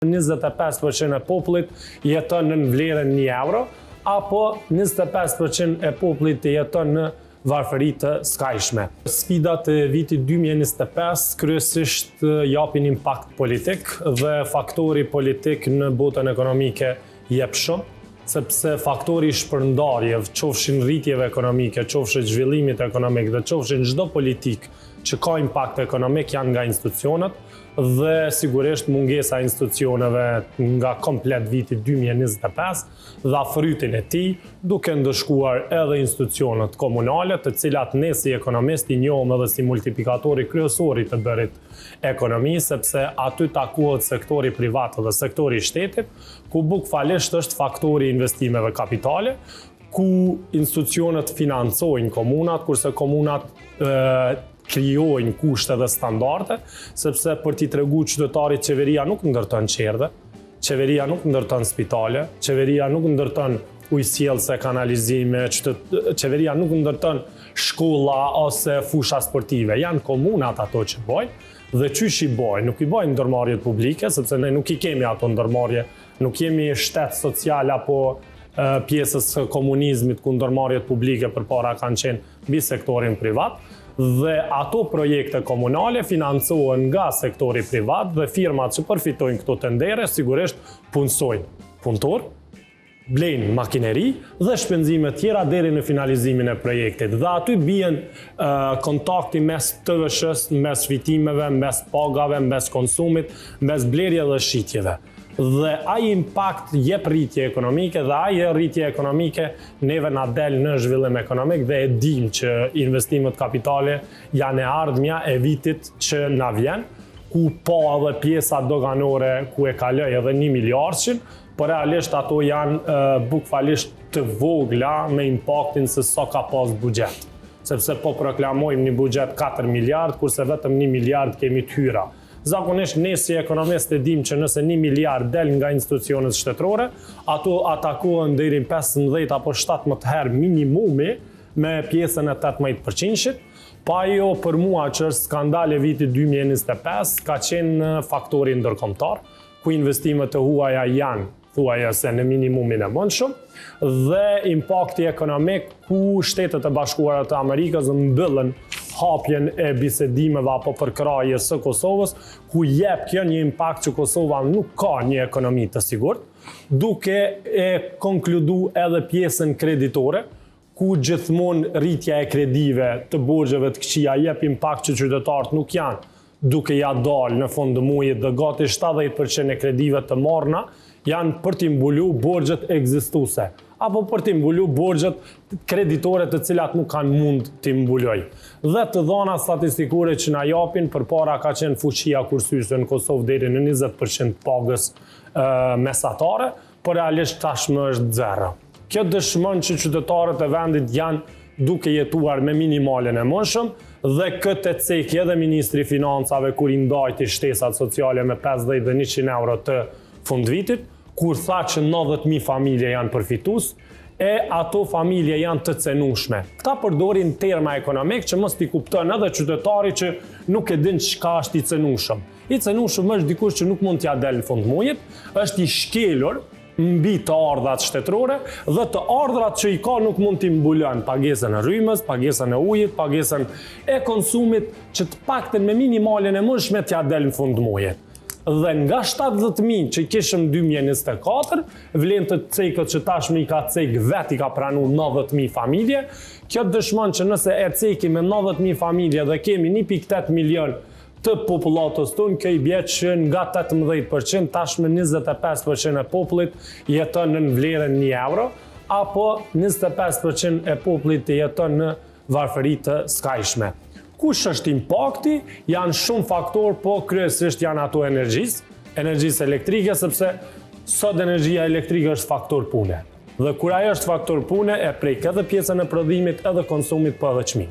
25% e popullit jeton në vlerën 1 euro, apo 25% e popullit jeton në varfëri të skajshme. Sfidat e vitit 2025 kryesisht japin impakt politik dhe faktori politik në botën ekonomike jep shumë, sepse faktori shpërndarjev, qofshin rritjeve ekonomike, qofshin zhvillimit ekonomik dhe qofshin çdo politik që ka impakt ekonomik janë nga institucionet dhe sigurisht mungesa e institucioneve nga komplet viti 2025 dhe afrytin e tij, duke ndëshkuar edhe institucionet komunale, të cilat ne si ekonomist i njohëm edhe si multiplikatori kryesori të bërit ekonomi, sepse aty takohet sektori privat dhe sektori shtetit, ku bukfalisht është faktori investimeve kapitale, ku institucionet financojnë komunat, kurse komunat krijojnë kushte dhe standarde, sepse për t'i tregu qytetarit qeveria nuk ndërton qerdhe, qeveria nuk ndërton spitale, qeveria nuk ndërton ujësjellse, kanalizime, qeveria nuk ndërton shkolla ose fusha sportive. Janë komunat ato që bojnë, dhe qysh i bojnë? Nuk i bojnë ndërmarrjet publike, sepse ne nuk i kemi ato ndërmarrje, nuk jemi shtet social apo pjesës komunizmit ku ndërmarrjet publike përpara kanë qenë mbi sektorin privat, dhe ato projekte komunale financohen nga sektori privat dhe firmat që përfitojnë këto tendere sigurisht punësojnë punëtor, blejnë makineri dhe shpenzime tjera deri në finalizimin e projektit. Dhe aty bien kontakti mes TVSH-s, mes fitimeve, mes pagave, mes konsumit, mes blerje dhe shitjeve. Dhe ai impakt jep rritje ekonomike dhe ai rritje ekonomike neve na del në zhvillim ekonomik dhe e dim që investimet kapitale janë e ardhmja e vitit që na vjen, ku po edhe pjesa doganore ku e kaloj edhe 1 miliardin, por realisht ato janë bukfalisht të vogla me impaktin se sa ka pas buxhet. Sepse po proklamojmë një buxhet 4 miliard, kurse vetëm 1 miliard kemi të hyra. Zakonisht ne si ekonomist e dim që nëse 1 miliard del nga institucionet shtetërore, ato atakohen deri 15 apo 17 herë minimumi me pjesën e 18%, pa jo për mua që është skandal e vitit 2025 ka qenë faktori ndërkombëtar, ku investimet e huaja janë thuajse në minimumin e mundshëm, dhe impakti ekonomik ku Shtetet e Bashkuara të Amerikës mbyllën hapjen e bisedimeve apo përkrahjes së Kosovës, ku jep kjo një impakt që Kosova nuk ka një ekonomi të sigurt, duke e konkludu edhe pjesën kreditore, ku gjithmonë rritja e kredive të borxheve të këqija jep impakt që qytetarët nuk janë duke ja dalë në fund të muajit dhe gati 70% e kredive të marrëna janë për t'i mbulu borxhet ekzistuese, apo për t'i mbulu borxhet kreditore të cilat nuk kanë mund t'i mbuloj. Dhe të dhëna statistikore që na japin, përpara ka qenë fuqia kursyese në Kosovë deri në 20% pagës mesatare, por realisht tashmë është 0. Kjo dëshmon që qytetarët e vendit janë duke jetuar me minimalen e mundshëm, dhe këtë ceki edhe Ministri i Financave kur i ndajti shtesat sociale me 50 dhe 100 euro të fundvitit, kur tha që 90.000 familje janë përfitues, e ato familje janë të cenueshme. Këta përdorin terma ekonomik që mos t'i kupton edhe qytetari që nuk e din çka është i cenueshëm. I cenueshëm është dikush që nuk mund t'ja del në fund muajit, është i shkelur mbi të ardhurat shtetërore dhe të ardhurat që i ka nuk mund t'i mbulon pagesën e rrymës, pagesën e ujit, pagesën e konsumit, që të paktën me minimalen e mundshme t'ja del në fund muajit. Dhe nga 70.000 që kishëm 2024, vlen të cekët që tashmë i ka cek vet i ka pranu 90.000 familje, kjo dëshmon që nëse e ceki me 90.000 familje dhe kemi 1.8 milion të popullatës tonë, kjo i bie që nga 18% tashmë 25% e popullit jeton në vlerën 1 euro, apo 25% e popullit jeton në varfëri të skajshme. Kush është impakti? Janë shumë faktor, po kryesisht janë ato energjisë elektrike, sepse sot energjia elektrike është faktor pune. Dhe kur ajo është faktor pune, e prek edhe pjesën e prodhimit, edhe konsumit, po edhe çmimit.